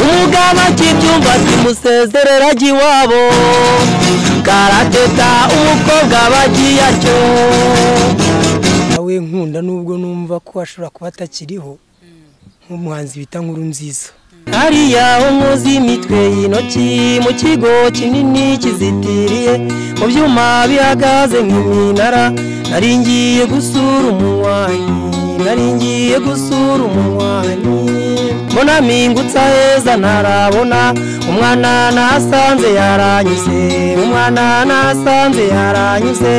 umugaba kibyumva kimusezerera giwabo karateta umukobwa bagiye atyo nawe nkunda nubwo numva ko ashobora kuba atakiriho nk'umuhanzi bita Nkuru Nziza hariya umuzi imitwe y'intoki mu kigo kinini kizitiriye mu byuma bihagaze nk'iminara naringiye gusura umunywanyi mbona mpingutsa heza ntarabona umwana nasanze yaranyuze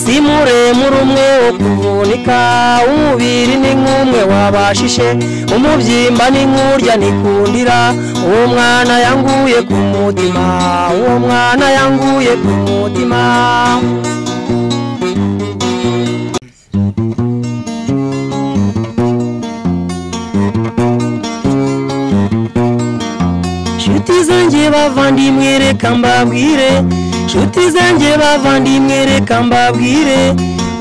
simuremure umwe wo kuvunika umubiri ni nk'umwe wabashishe umubyimba ni nk'urya nikundira uwo mwana yanguye ku mutima Shuti zanjye bavandimwe reka mbabwire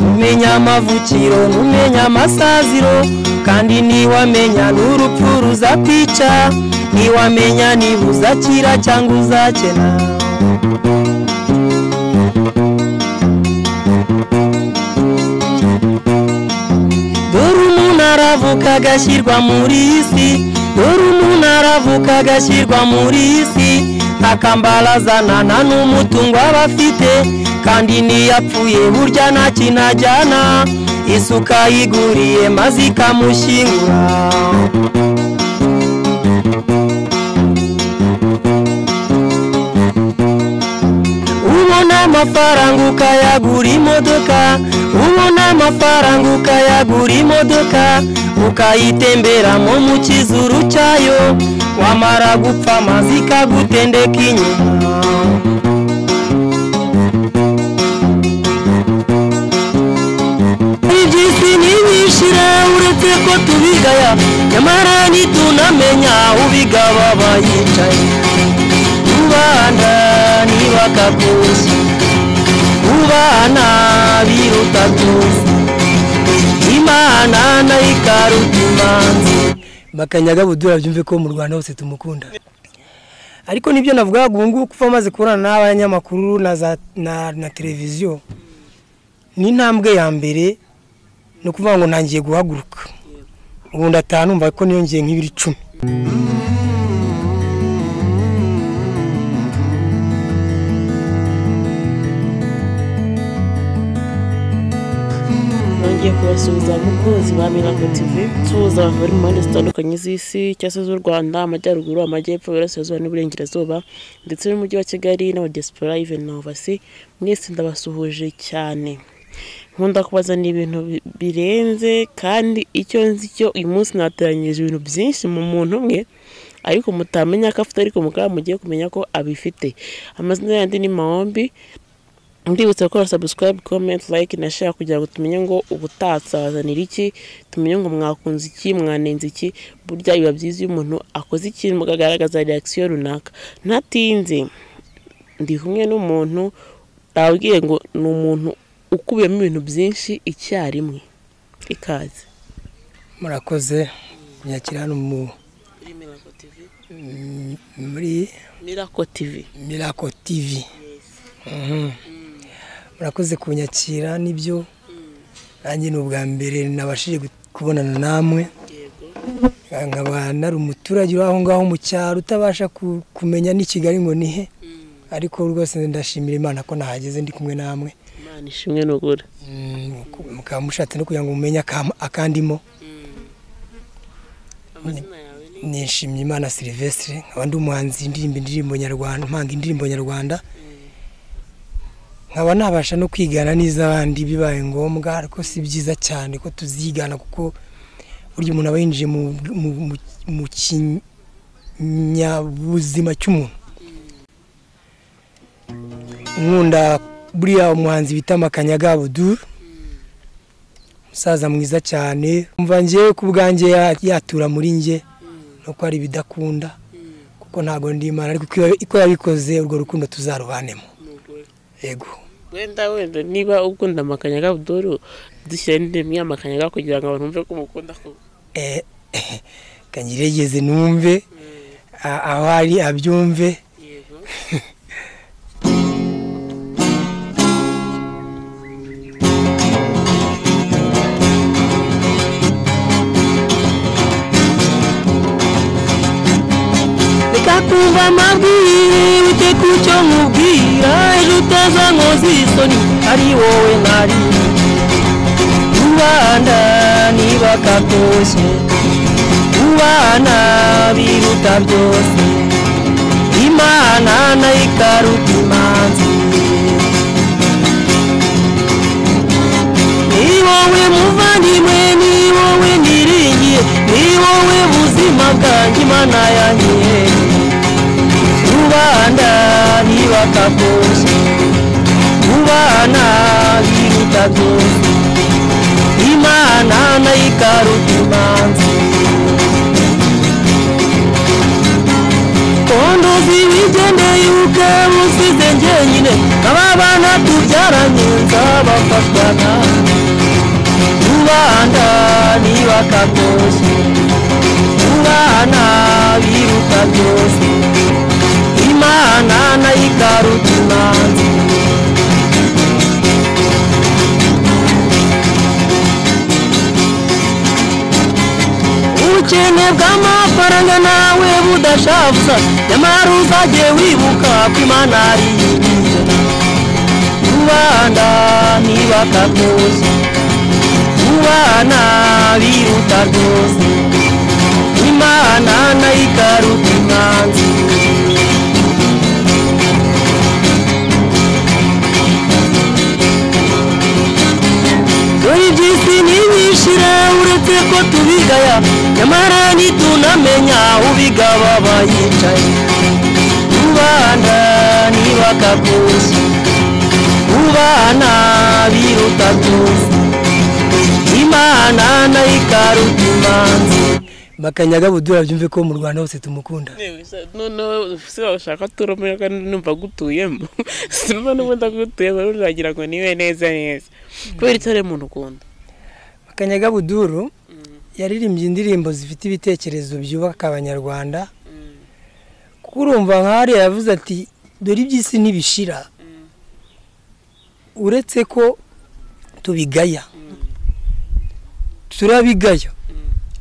umenya amavukiro numenya amasaziro kandi niwamenya n'urupfu ruzakwica niwamenya niba uzakira cyangwa uzakena dore umuntu aravuka agashyirwa muri isi akambarazana n'umutungo abafite kandi niyapfuye burya nta kinajyana isuka yiguriye maze ikamushyingura ubona amafaranga ukayagura imodoka ukayitemberamo mu kizuru cyayo wamara gupfa maze ikagutendeka inyuma iby'isi nibishira uretse ko tubigaya nyamara nitunamenya ubigaba bayicaye ubana nibakakuzi ubana biruta byose Imana nayo ikaruta imanzi bakanyaga budura byumve ko mu Rwanda hose tumukunda ariko nibyo navuga gungu kuva maze kurana n'abanyamakuru na televiziyo ni ntambwe ya mbere no kuvuga ngo ntangiye guhaguruka ubu ndataha numva ko niyongeye nk'ibiri 10 kubasubiza mukozi ba Miracle TV tuza abantu bari mu mpande zitandukanye z'isi cyase z'u Rwanda amajyaruguru amajyepfo y'Iburasirazuba n'Iburengerazuba ndetse n'umujyi wa Kigali n'aba diaspora even n'abasi mwese ndabasuhuje cyane nkunda kubaza ni ibintu birenze kandi icyo nzi cyo uyu munsi nateranyije ibintu byinshi mu muntu umwe ariko mutamenya ko afite ariko mukaba mugiye kumenya ko abifite amazina yandi ni Maombi ndibutse ko subscribe comment like na share kugira ngo tumenye ngo ubutatsazanira iki tumenye ngo mwakunze iki mwanenze iki burya biba byiza umuntu akoze ikintu mugagaragaza reaction runaka ntatinze ndi kumwe n'umuntu tabwiye ngo ni umuntu ukubiyemo ibintu byinshi icyarimwe ikaze murakoze nyakirano muri Miracle TV murakoze kunyakira nibyo nanjye n'ubwa mbere nabashije kubonana namwe nkaba nari umuturage uraho ngaho mu cyaro utabasha kumenya ni Kigali ngo nihe ariko rwose ndashimira Imana ko nahageze ndi kumwe namwe Imana ishimwe n'ugura mukamushatse no kugira ngo mumenye akandimo nishimye Imana Sylvestre abandi umuhanzi indirimbo nyarwanda mpanga indirimbo nyarwanda nkaba nabasha no kwigana n'izabandi bibaye ngombwa ariko si byiza cyane ko tuzigana kuko burya umuntu aba yinjiye mu kinyabuzima cy'umuntu nkunda buriya umuhanzi bita Makanyaga Buduru musaza mwiza cyane umva ngiye ku bwanjye yatura muri nge no ko ari bidakunda kuko ntago ndi Imana ariko iko yabikoze urwo rukundo tuzarubanemo yego wenda niba ukunda Makanyaga Abdul dushyira n'indemye Makanyaga kugira ngo abantu bumve ko mukunda ko kanyiregeze numve aho ari abyumve. yego kumva amabwire wite kucyo mubwira ejo utaza nkozi isoni ari wowe ntari Rubanda niba kakoshye ubana biruta byose Imana nayo ikaruta imanzi ni wowe muvandimwe ni wowe niringiye ni wowe buzima bwanjye Imana yanjye Rubanda niba kakoshye ubana biruta byose Imana nayo ikaruta imanzi kondozi wigendeye ukamusize njyenyine aba bana tubyaranye nzabafashwana Rubanda niba kakoshye ubana biruta byose Imana nayo ikaruta imanzi ubukene bw'amafaranga nawe budashavuza nyamara uzajye wibuka ko Imana ari iy'ibije Rubanda niba kakoshye ubana biruta byose Imana nayo ikaruta imanzi dore iby'isi ntibishira uretse ko tubigaya nyamara nitunamenya ubigaba bayicaye Rubanda niba kakoshye ubana biruta byose Imana nayo ikaruta imanzi. Makanyaga Abdul abyumve ko mu Rwanda hose tumukunda. none bashaka turomera kandi numva gutuyemo sinumva n'ubundi gutuyemo uragira ngo niwe neza kubera itare muntu ukunda. Makanyaga Abdul yaririmbye indirimbo zifite ibitekerezo byubaka abanyarwanda kuko urumva nk'ari yavuze ati dore iby'isi ntibishira uretse ko tubigaya turabigaya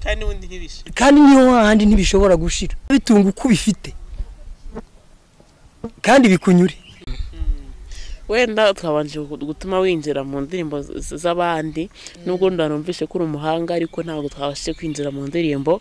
kandi ubundi ntibishira kandi niyo handi ntibishobora gushira bitunga uko bifite kandi bikunyure. wenda twabanje gutuma winjira mu ndirimbo z'abandi nubwo ndanumvishe ko uri umuhanga ariko ntabwo twabashije kwinjira mu ndirimbo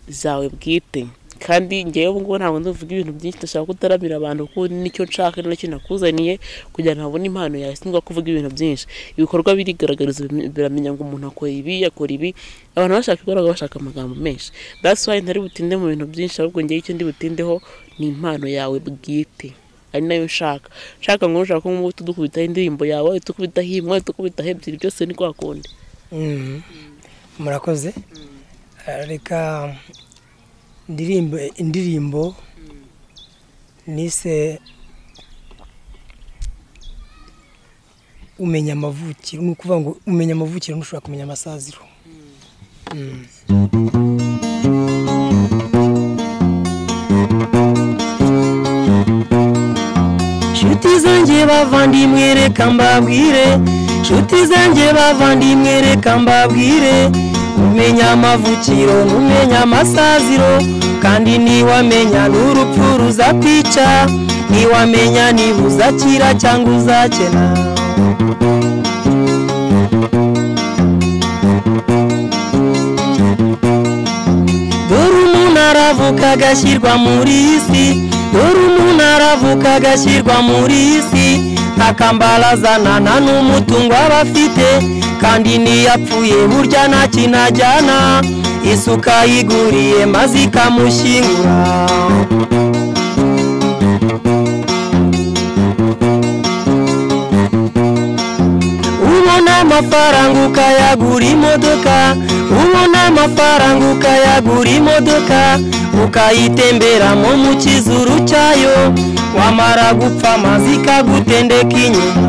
zawe bwite kandi ngewe ubwo ntabwo ndavuga ibintu byinshi ndashaka kutaramira abantu ko nicyo nshaka n'icyo nakuzaniye kugira ngo nabone impano yawe singa kuvuga ibintu byinshi ibikorwa birigaragariza biramenya ngo umuntu akora ibi yakora ibi abantu bashaka ikorwa bashaka amagambo menshi that's why ntari butinde mu bintu byinshi ahubwo ngewe icyo ndi butindeho ni impano yawe bwite ari nayo nshaka ngo ushaka ko mu tudukubita indirimbo yawe tukubita himwe tukubita hebyiri byose ni kwa kundi. Murakoze reka indirimbo nise umenya amavukiro ni ukuvuga ngo umenya amavukiro ntushobora kumenya amasaziro. Nshuti zanjye bavandimwe reka mbabwire nshuti zanjye bavandimwe reka mbabwire umenya amavukiro numenya amasaziro kandi niwamenya n'urupfu ruzakwica niwamenya niba uzakira cyangwa uzakena. dore umuntu aravuka agashyirwa muri iyi si dore umuntu aravuka agashyirwa muri iyi si ntakambarazana nta n'umutungo aba afite kandi niyapfuye burya nta kintu ajyana isuka yiguriye maze ikamushyingura. ubona amafaranga ukayagura imodoka ubona amafaranga ukayagura imodoka ukayitemberamo mu kizuru cyayo wamara gupfa maze ikagutendeka inyuma.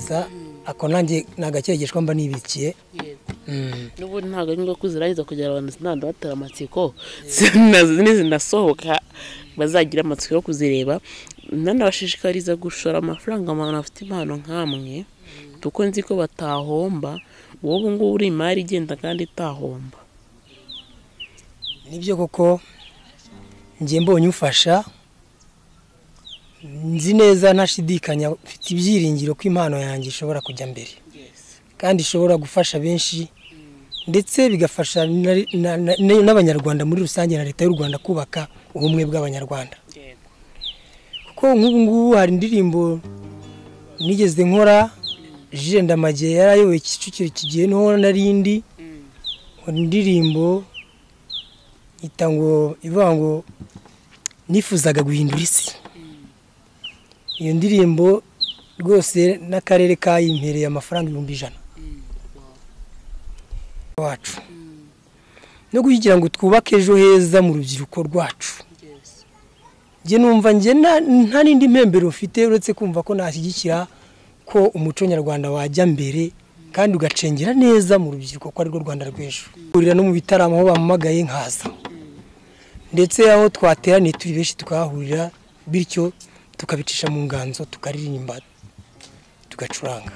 kuzirangiza ako nanjye nagakegeshwa mba nibikiye n'ubu ntabwo ari ngo kuzirangiza kugira abantu sinanda batera amatsiko zinasohoka bazagira amatsiko yo kuzireba nanabashishikariza gushora amafaranga abantu bafite impano nk'amwe kuko nzi ko batahomba wowe ngubu uri imari igenda kandi itahomba. nibyo koko njye mbonye ufasha nzi neza ntashidikanya mfite ibyiringiro ko impano yanjye ishobora kujya mbere kandi ishobora gufasha benshi ndetse bigafasha n'abanyarwanda muri rusange na leta y'u Rwanda kubaka ubumwe bw'abanyarwanda. kuko nk'ubu ngubu hari indirimbo nigeze nkora Jules Ndamage yarayoboye Kicukiro kigiye no narindi indirimbo itango ivuga ngo nifuzaga guhindura isi. iyo ndirimbo rwose n'akarere kayimpereye amafaranga 100,000 wacu no kugira ngo twubake ejo heza mu rubyiruko rwacu. Nge numva nge nta nindi mpembero ufite uretse kumva ko nashyigikira ko umuco nyarwanda wajya mbere kandi ugacengera neza mu rubyiruko ko ari rwo Rwanda rw'ejo. Urira no mu bitaramo aho bamumagaye nkaza ndetse aho twateraniye turi benshi tukahurira bityo tukabicisha mu nganzo tukaririmba tugacuranga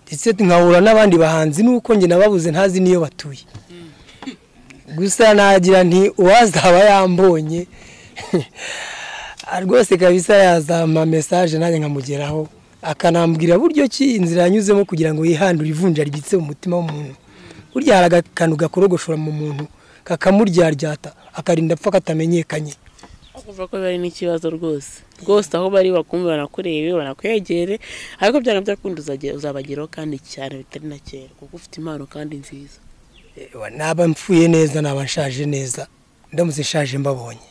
ndetse nkahura n'abandi bahanzi nuko nge nababuze ntazi niyo batuye gusa nagira nti uwazaba yambonye rwose kabisa yazama message nanjye nkamugeraho akanambwira buryo ki inzira yanyuzemo kugira ngo yihandure ivunja ribitse umutima w'umuntu. Burya haragakantu gakorogoshora mu muntu kakamuryaryata akarinda apfa katamenyekanye. Kuva ko bari n'ikibazo rwose aho bari bakumva banakurebe banakwegere ariko byana byakunda uzabageraho kandi cyane bitari na kera kuko ufite impano kandi nziza. Naba mfuye neza naba nshaje neza ndamutse nshaje mbabonye.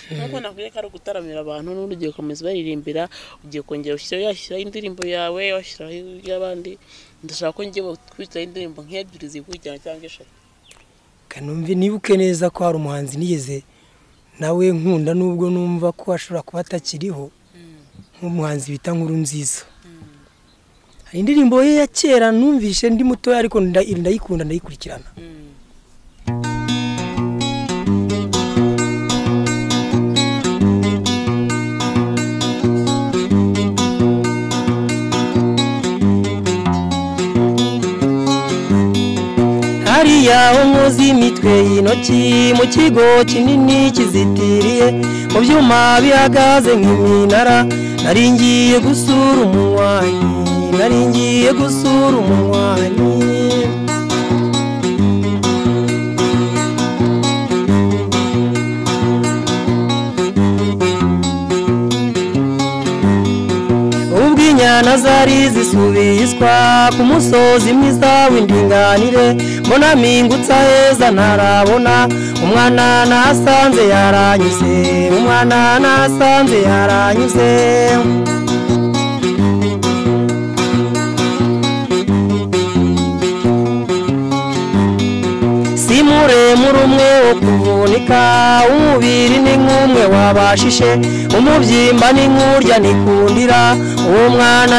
Nkuko nakwiye karo gutaramira abantu n'urugiye komeza baririmbira ugiye kongera ushyira indirimbo yawe washyiraho y'abandi ndashaka ko ngiye kwita indirimbo nk'ebyiri zikurikirana cyangwa eshatu. Kanumve nibuke neza ko hari umuhanzi nigeze nawe nkunda nubwo numva ko ashobora kuba atakiriho nk'umuhanzi bita Nkurunziza. Hari indirimbo ye ya kera numvishe ndi muto ariko ndayikunda ndayikurikirana. hariya umuzi imitwe y'intoki mu kigo kinini kizitiriye mu byuma bihagaze nk'iminara naringiye gusura umunywanyi inyana zari zisubizwa ku musozi mwiza w'indinganire mbona mpingutsa heza ntarabona umwana nasanze yaranyuze simuremure umwe wo kuvunika umubiri ni nk'umwe wabashishe umubyimba ni nk'urya nikundira uwo mwana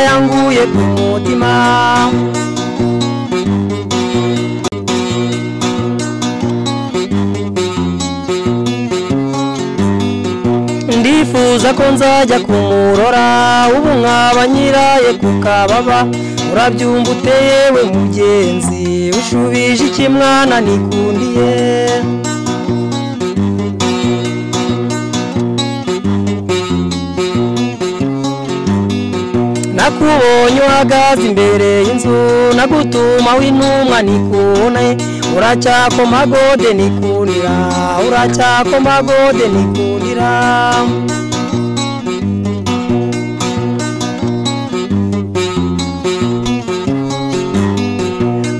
yanguye ku mutima ndifuza ko nzajya kumurora ubu nkaba nyiraye ku kababa urabyumva uteyewe mugenzi ushubije iki mwana nikundiye nakubonye uhagaze imbere y'inzu nagutuma w'intumwa nikubone uracyakoma gode nikundira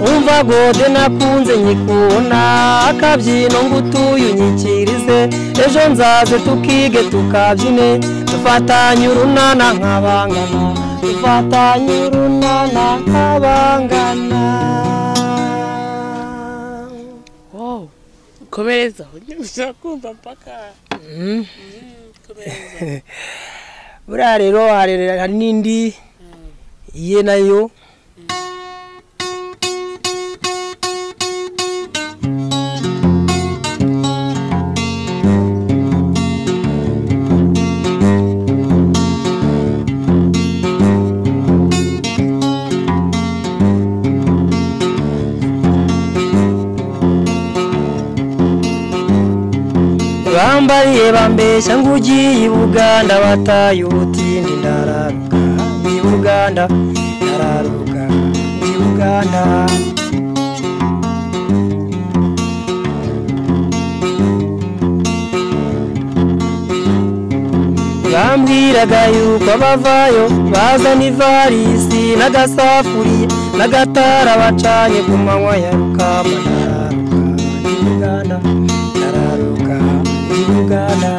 umva gode nakunze nyikunda akabyino ngutuye unyikirize ejo nzaze tukige tukabyine dufatanye urunana nk'abangana. Wow, komereza kumva mpaka buriya rero hari n'indi iye nayo bambariye bambeshya ngo ugiye i Buganda bataye ubutindi ndararuka i Buganda ndararuka i Buganda bambwiraga yuko bavayo bazana ivarisi n'agasafuriya n'agatara bacanye ku manywa ya rukamba ndararuka i Buganda ndararuka Uganda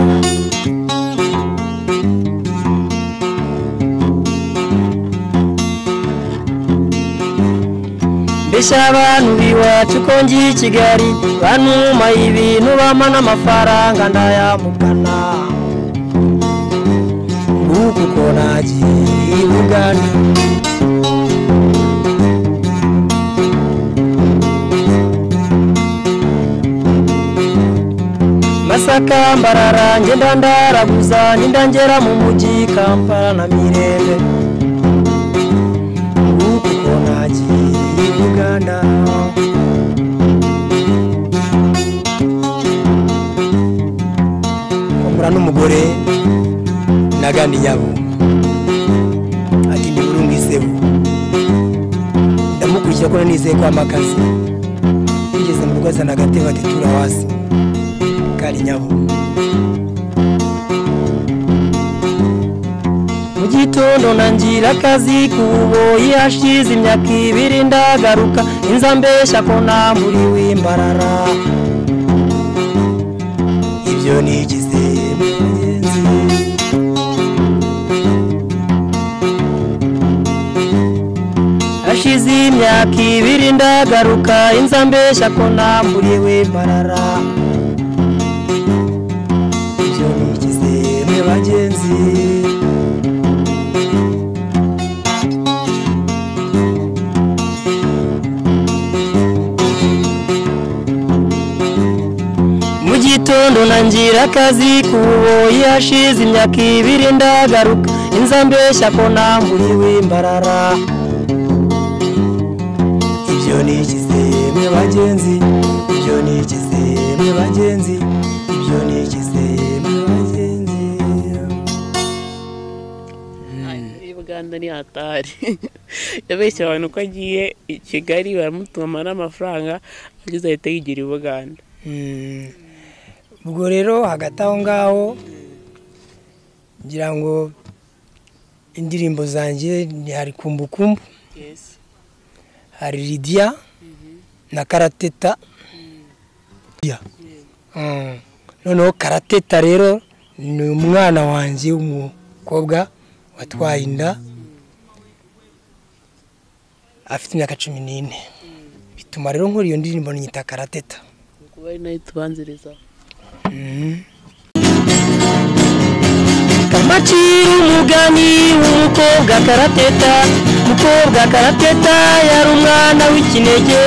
mbese abantu biwacu ko ngiye i Kigali banuma ibintu bama n'amafaranga ndayamukana nguko uko nagiye i Uganda Masaka Mbarara ngenda ndaraguza ndangera mu mujyi Kampala na Mirembe nguko uko nagiye i Uganda komura n'umugore nagandi yabo ati ni burungisebo ndamukurikira ko nizeye kwa makazi ngeze mu rugo azana agatebe ati tura hasi nyabo mu gitondo nangira akazi kuboyi hashize imyaka 2 ndagaruka inza mbeshya ko namburiwe Imbarara ibyo nigize mugenzi hashize imyaka 2 ndagaruka inza mbeshya ko namburiwe Imbarara bagenzi mu gitondo nangira akazi kuboyi hashize imyaka 2 ndagaruka inza mbeshya ko namburiwe Imbarara ibyo nigize mwe bagenzi ibyo nigize mwe bagenzi ibyo nigize mwe bagenzi Uganda ni hatari yabeshya abantu ko agiye i Kigali baramutuma n'amafaranga ageze ahita yigira i Buganda ubwo rero hagati aho ngaho ngira ngo indirimbo zanjye hari kumbukumbu hari Lydia na Karateta noneho Karateta rero ni umwana wanjye w'umukobwa watwaye inda afite imyaka 14 bituma rero nkora iyo ndirimbo nyita Karateta kuba ari nayo tubanziriza Kamacira umugani w'umukobwa Karateta yari umwana w'ikinege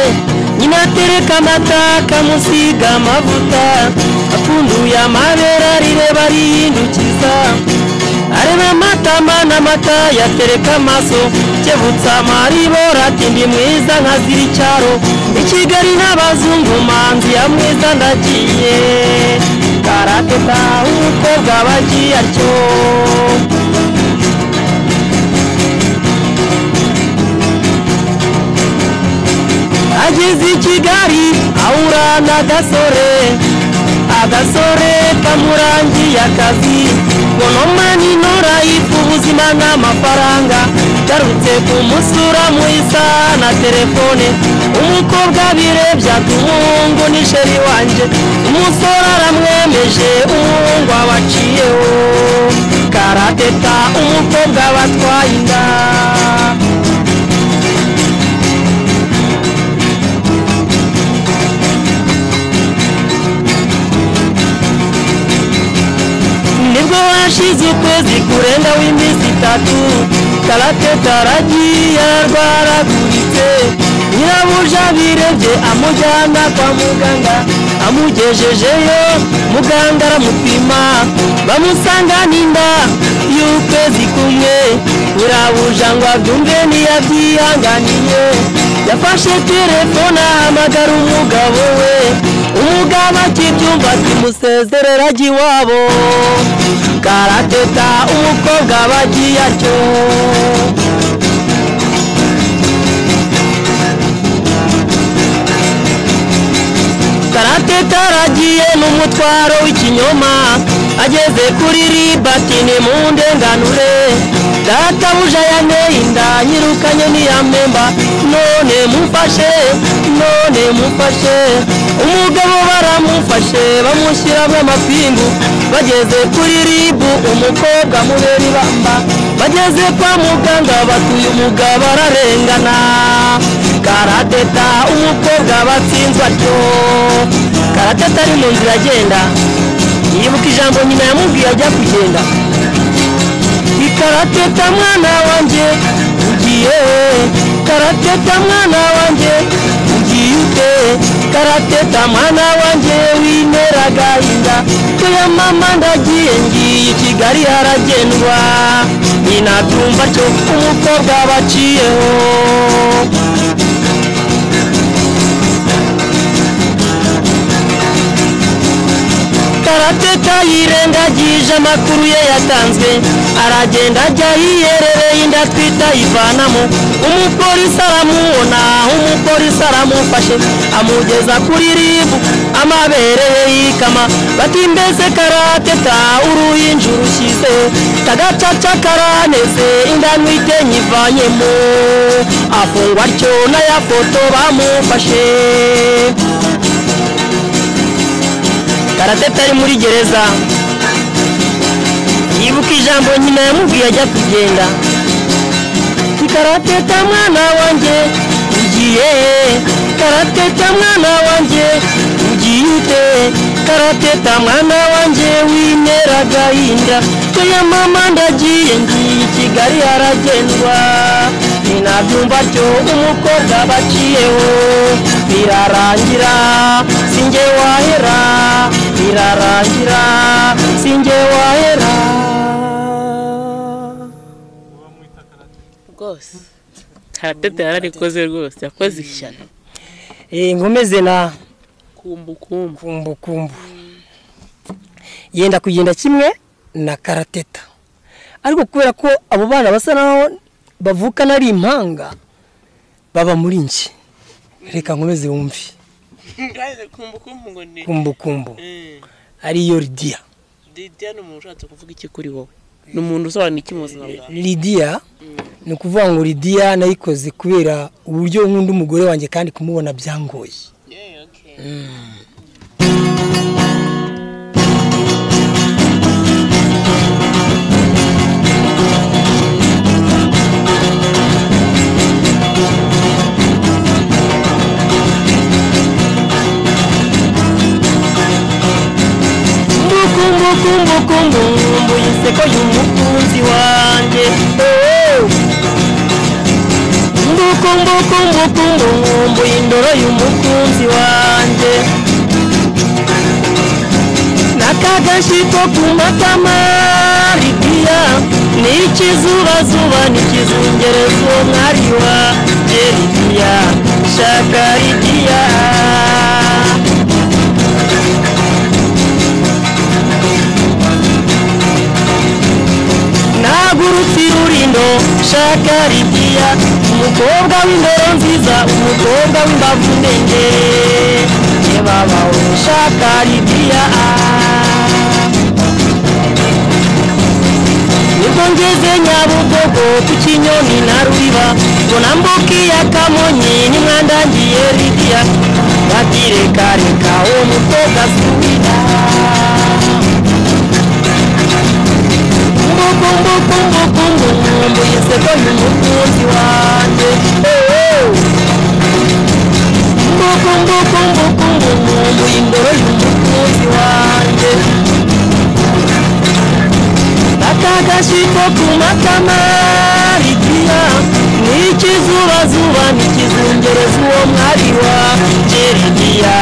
nyina atereka amata kamusiga amavuta apfunduye amabere rireba rihindukiza areba amatama n'amata yatereka amaso kebutsa amaribora ati ndi mwiza nkazira icyaro i Kigali n'abazungu manzi ya mwiza ndagiye Karateta umukobwa bagiye atyo ageze i Kigali ahura n'agasore kamurangiye akazi ngono mani nora yifu ubuzima n'amafaranga garutse kumusura muisa na telefone umukobwa birebye atumungu ni sheri wanje umusore aramwemeje umuhungu abaciyeho Karateta umukobwa batwaye inda nibwo washize ukwezi kurenga w'iminsi 3 Karateta aragiye arwaraguritse nyirabuja birebye amujyana kwa muganga amugejejeyo muganga aramupima bamusanga n'inda y'ukwezi kumwe nyirabuja ngo abyumve ntiyabyihanganiye yafashe telefone ahamagara umugabo we umugabo akibyumva kimusezerera iwabo Karateta umukobwa bagiye atyo Karateta aragiye n'umutwaro w'ikinyoma ageze kuri ribatini mu ndenganure databuja yaneye inda nyirukanye niyamemba none mufashe umugabo baramufashe bamushyiramo amapingu bageze kuri ribu umukobwa mubera ibamba bageze kwa muganga batuye umugabo ararengana Karateta umukobwa batsinzwe atyo Karateta ari mu nzira agenda yibuka ijambo nyina yamubwiye ajya kugenda Karateta mwana wanjye ugiye Karateta mwana wanjye ugiye ute Karateta mwana wanjye wintera agahinda toya mama ndagiye ngiye Kigali haragendwa ninabyumva cyo umukobwa baciyeho Karateta yirengagije amakuru ye yatanzwe aragenda ajya yiyerereye inda twita ivanamo umupolisi aramubona umupolisi aramufashe amugeza kuri ribu amabere ye yikama bati mbese Karateta uruhinja urushyize tagacaca karaneze inda nwite nyivanyemo afungwa atyo n'aya foto bamufashe Karateta ari muri gereza yibuka ijambo nyina yamubwiye ajya kugenda Karateta mwana wanjye ugiye Karateta mwana wanjye ugiye ute Karateta mwana wanjye wintera agahinda toya mama ndagiye ngiye Kigali haragendwa ninabyumva cyo umukobwa baciyeho birarangira sinjye wahera birarangira sinjye wahera rwose Karateta yararikoze rwose yakoze ishyano nkomeze na kumbu yenda kugenda kimwe na Karateta ariko kubera ko abo bana basa naho bavukana ari impanga baba muri nje reka nkomeze wumve kumbu ariyo Lydia ni umuntu ushatse kuvuga iki kuri wowe ni umuntu usobanura iki mu buzima bwawe Lydia ni ukuvuga ngo Lydia nayikoze kubera uburyo nkunda umugore wanjye kandi kumubona byangoye kumbu yiseko y'umukunzi wanjye kumbu indoro y'umukunzi wanjye nakagashiko kumatama Lydia nikizubazuba nikizungereza uwo mwari wanjye Lydia shaka Lydia nagurutse ururindo shaka Lydia umukobwa w'indoro nziza umukobwa w'imbavu ndende baba shaka Lydia nibwo ngeze Nyabugogo ku Kinyoni na Rubiba ngo nambukiye Kamonyi nimwandangiye Lydia batireka uwo mukobwa subira kumbu yiseko y'umukunzi wanjye kumbu indoro y'umukunzi wanjye akagashiko ku matama Lidiya n'ikizubazuba n'ikizungereza uwo mwari wanje Lidiya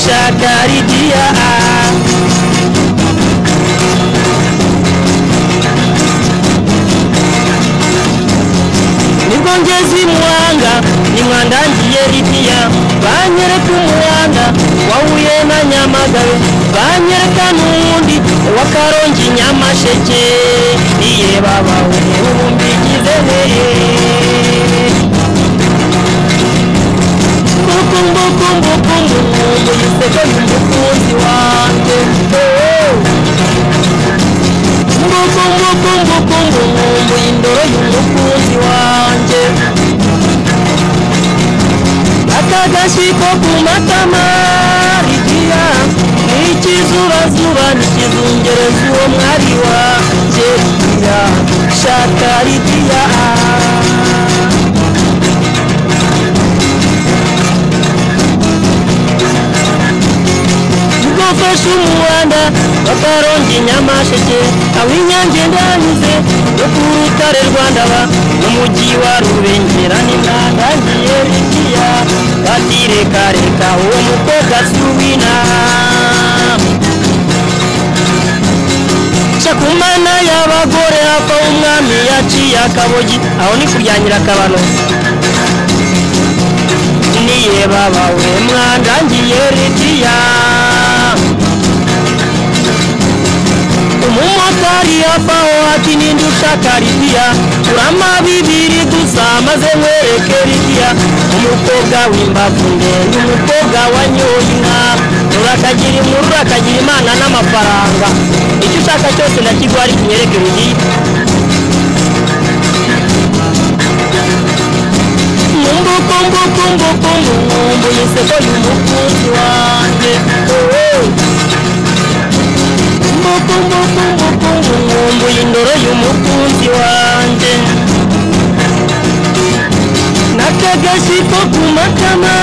shaka Lidiya nibwo ngeze imuhanga nimwandangiye Lidiya banyereka umuhanda wahuye na Nyamagabe banyereka n'undi wa Karongi Nyamasheke iye babawe ubumbigize mbukumbukumbukumbu yiseko y'umukunzi wanjye mbukumbukumbukumbu y'indoro y'umukunzi wanjye akagashiko ku matama Lidiya n'ikizubazuba n'ikizungereza uwo mwari wanje Lidiya shaka Lidiya ufashe umuhanda wa Karongi Nyamasheke aw'Inyange ndanyuze yo ku Rutare Rwandaba n'umujyi wa Rubengera nimwandangiye Lidiya batireka uwo mukobwa suwina shakumana y'abagore hafa umwami yaciye akabogi aho ni kuryangira akabano niye babawe mwandangiye Lidiya umumotari yafaho ati nindushaka Lidiya urama bibiri gusa maze mwereke Lidiya umukobwa w'imbavu ndende umukobwa wanyoye inka urakagira inkuru urakagira Imana n'amafaranga icyo ushaka cyose ndakiguha ariko unyereke Lidiya mbukumbukumbukumbu yiseko y'umukunzi wanjye mbukumbukumbukumbu y'indoro y'umukunzi wanjye n'akagashiko ku matama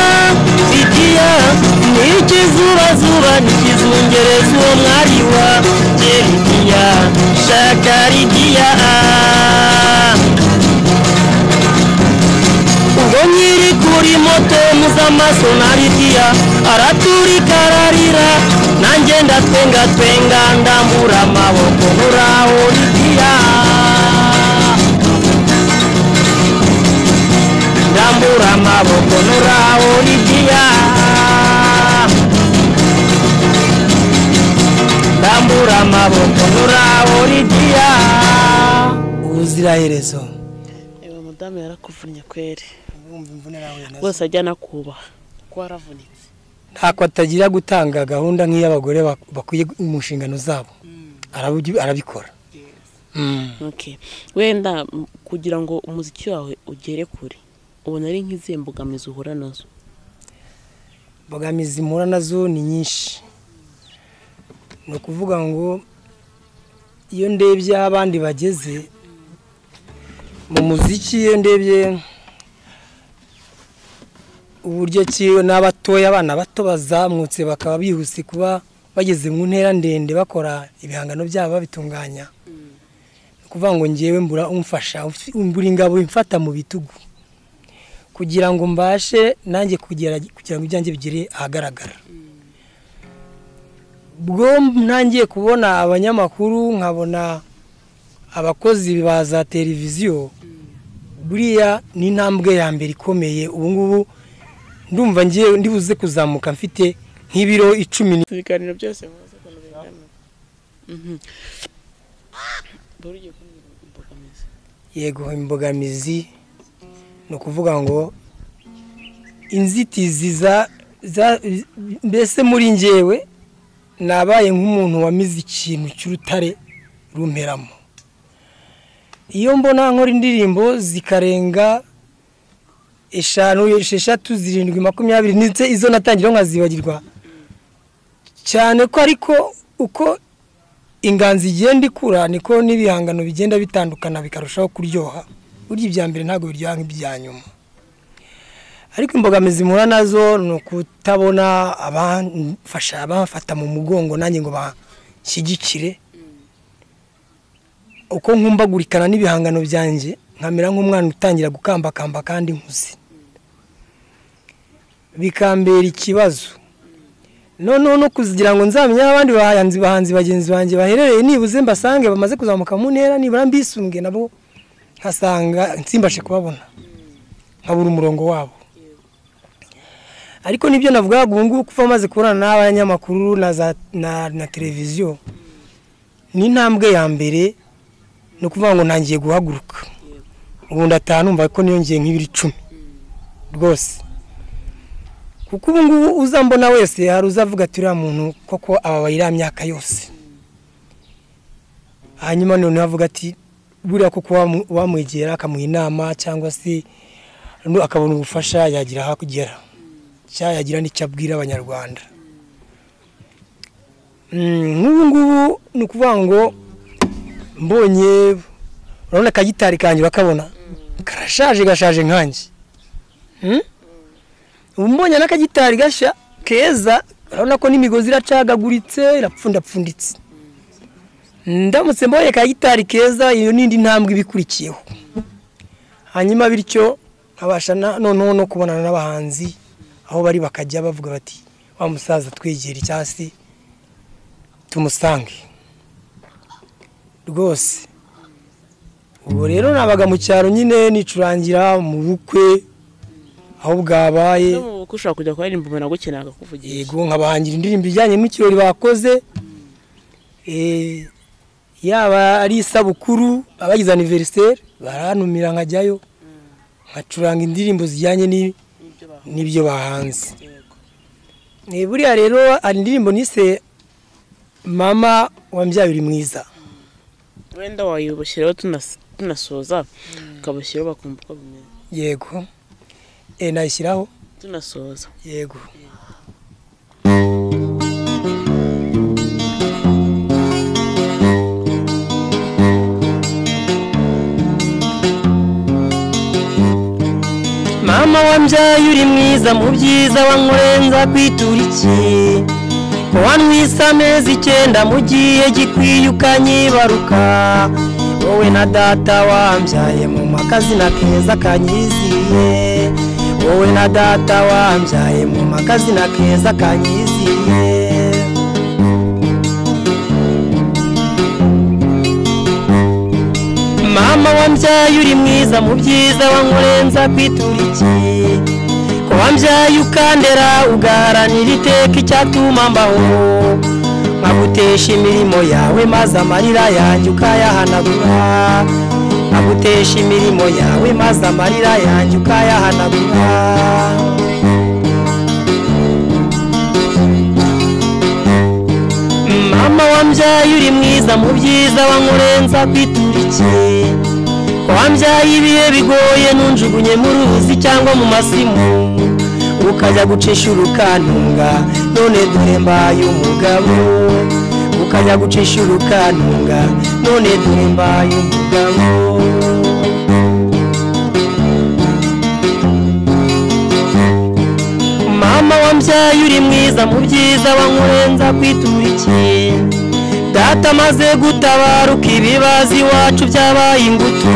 Lidiya n'ikizubazuba n'ikizungereza uwo mwari wanje Lidiya shaka Lidiya ubwo nyiri kuri moto muzamaso na Lidiya araturika ararira nanjye ndatwenga ndambura amaboko muraho Lidiya ndambura amaboko muraho Lidiya ndambura amaboko muraho Lidiya ubuziraherezo mudamu yarakuvunnye kweri bose ajyana kubaha ko waravunitse ntako atagira gutanga gahunda nk'iy'abagore bakwiye mu nshingano zabo arabikora okay wenda kugira ngo umuziki wawe ugere kure ubona ari nk'izihe mbogamizi uhura nazo mbogamizi mpura nazo ni nyinshi ni ukuvuga ngo iyo ndebye aho abandi bageze mu muziki iyo ndebye uburyo ki n'abatoya abana bato bazamutse bakaba bihuse kuba bageze mu ntera ndende bakora ibihangano byabo babitunganya kuvuga ngo ngewe mbura umfasha mbura ingabo imfata mu bitugu kugira ngo mbashe nanjye kugira ngo ibyanjye bigire ahagaragara bwo ntangiye kubona abanyamakuru nkabona abakozi ba za televiziyo buriya ni intambwe ya mbere ikomeye ubu ngubu ndumva ngiye ndibuze kuzamuka mfite nk'ibiro 10 ibiganiro byose muze kono bingana buryo imbogamizi yego imbogamizi no kuvuga ngo inzitizi za mbese muri ngewe nabaye nk'umuntu wamize ikintu cy'urutare rumperamo iyo mbona nkora indirimbo zikarenga 5, 6, 7, 20 ndetse izo natangira nkazibagirwa cyane ko ariko uko inganzi igenda ikura niko n'ibihangano bigenda bitandukana bikarushaho kuryoha burya ibya mbere ntago biryoha nk'ibya nyuma ariko imbogamizi mpura nazo no kutabona abafasha abafata mu mugongo nanjye ngo bashyigikire uko nkumbagurikana n'ibihangano byanjye nkamera nk'umwana utangira gukambakamba kandi nkuze bikambera ikibazo noneho no kuzigira ngo nzamenye abandi bahanzi bagenzi banjye baherereye nibuze mbasange bamaze kuzamuka mu ntera nibura mbisumbwe nabo nkasanga nsimbashe kubabona nkabura umurongo wabo ariko nibyo navuga ngo kuva maze kurana n'abanyamakuru na televiziyo ni intambwe ya mbere no kuvuga ngo ntangiye guhaguruka ubu ndataha numva ko niyongeye nk'ibiri 10 rwose kuko ubu ngubu uzambona wese hari uzavuga ati uriya muntu koko aba bayira myaka yose hanyuma none avuga ati buriya koko wamwegera akamuha inama cyangwa se akabona ubufasha yagira hakugera yagira n'icyo abwira abanyarwanda nk'ubu ngubu ni ukuvuga ngo mbonye urabona akagitari kanjye bakabona gashaje nkanjye ubu mbonye n'akagitari gasha keza urabona ko n'imigozi iracagaguritse irapfundapfunditse ndamutse mbonye akagitari keza iyo n'indi ntambwe ibikurikiyeho hanyuma bityo nkabasha noneho no kubonana n'abahanzi aho bari bakajya bavuga bati wa musaza twegera icyasi tumusange rwose ubu rero nabaga mu cyaro nyine nicurangira mu bukwe aho bwabaye no kushaka kujya kwaririmba umuntu agukenera kuvugisha yego nkabahangira indirimbo ijyanye n'ikirori bakoze yaba ari isabukuru abagize anniversaire baranumira nkajyayo nkacuranga indirimbo zijyanye n'ibyo bahanze buriya rero ari indirimbo nise mama wambyaye uri mwiza wenda wayubushyiraho tunasoza ukabushyiraho bakumva uko bimeze yego nayishyiraho tunasoza yego mama wambyaye uri mwiza mu byiza wankurenza kwitura iki wanwisa amezi 9 mu gihe gikwiye ukanyibaruka wowe na data wambyaye mu makazina keza kanyiziye wowe na data wambyaye mu makazina keza kanyiziye mama wambyaye uri mwiza mu byiza wankurenza kwitura iki ko wambyaye ukandera ugaharanira iteka icyatuma mbaho nkagutesha imirimo yawe maze amarira yanjye ukayahanagura nkagutesha imirimo yawe maze amarira yanjye ukayahanagura mama wambyaye uri mwiza mu byiza wankurenza kwitura iki ko wambyaye ibihe bigoye nunjugunye mu ruzi cyangwa mu masimu ukajya gucisha urukantunga none dore mbaye umugabo ukajya gucisha urukantunga none dore mbaye umugabo mama wambyaye uri mwiza mu byiza wankurenza kwitura iki data maze gutabaruka ibibazo iwacu byabaye ingutu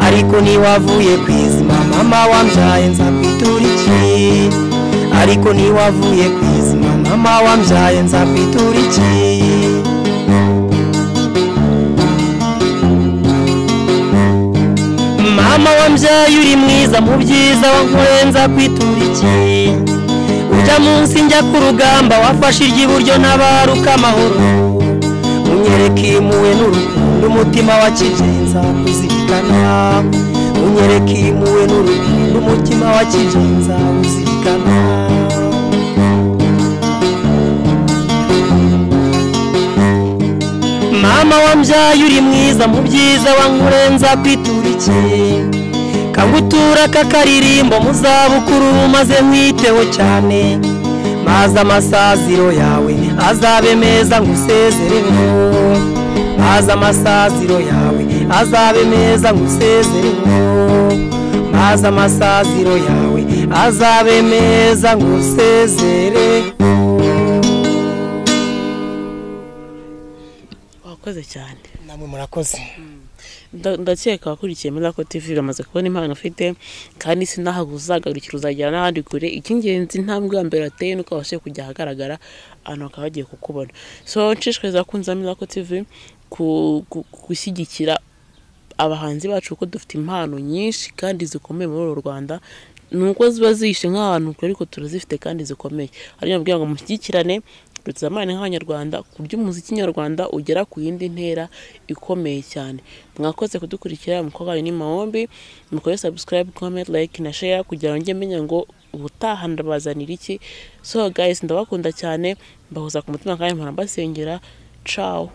ariko niwavuye kwizima mama wambyaye nza kwitura iki ariko niwavuye kwizima mama wambyaye nza kwitura iki mama wambyaye uri mwiza mu byiza wankurenza kwitura iki ujya munsi njya ku rugamba wafashe iry'iburyo n'abaruka amahoro unyereka impuhwe n'urukundo umutima wa kigenza uzirikana unyereka impuhwe n'urukundo umutima wa kigenza uzirikana mama wambyaye uri mwiza mu byiza wankurenza kwitura iki kagutura kakaririmbo mu zabukuru maze mwiteho cyane maze amasaziro yawe azabe meza ngusezereho maze amasaziro yawe azabe meza ngusezereho maze amasaziro yawe azabe meza ngusezereho murakoze cyane namwe murakoze ndakeka wakurikiye Miracle TV bamaze kubona impano ufite kandi sinahaguzagarukira uzagera n'ahandi kure icy'ingenzi intambwe ya mbere ateye nuko abashe kujya ahagaragara abantu bakaba bagiye kukubona so nshishikariza kunza Miracle TV gushyigikira abahanzi bacu kuko dufite impano nyinshi kandi zikomeye muri uru Rwanda nuko ziba zishe nk'ahantu ariko turazifite kandi zikomeye ari nabwiye ngo mushyigikirane dutsamane nk'abanyarwanda ku buryo umuziki nyarwanda ugera ku yindi ntera ikomeye cyane mwakoze kudukurikira mukobwa ni Mahombi mukore subscribe comment like na share kugira ngo njye menya ngo ubutaha ndabazanira iki so guys ndabakunda cyane mbahuza ku mutima kandi mpora mbasengera ciao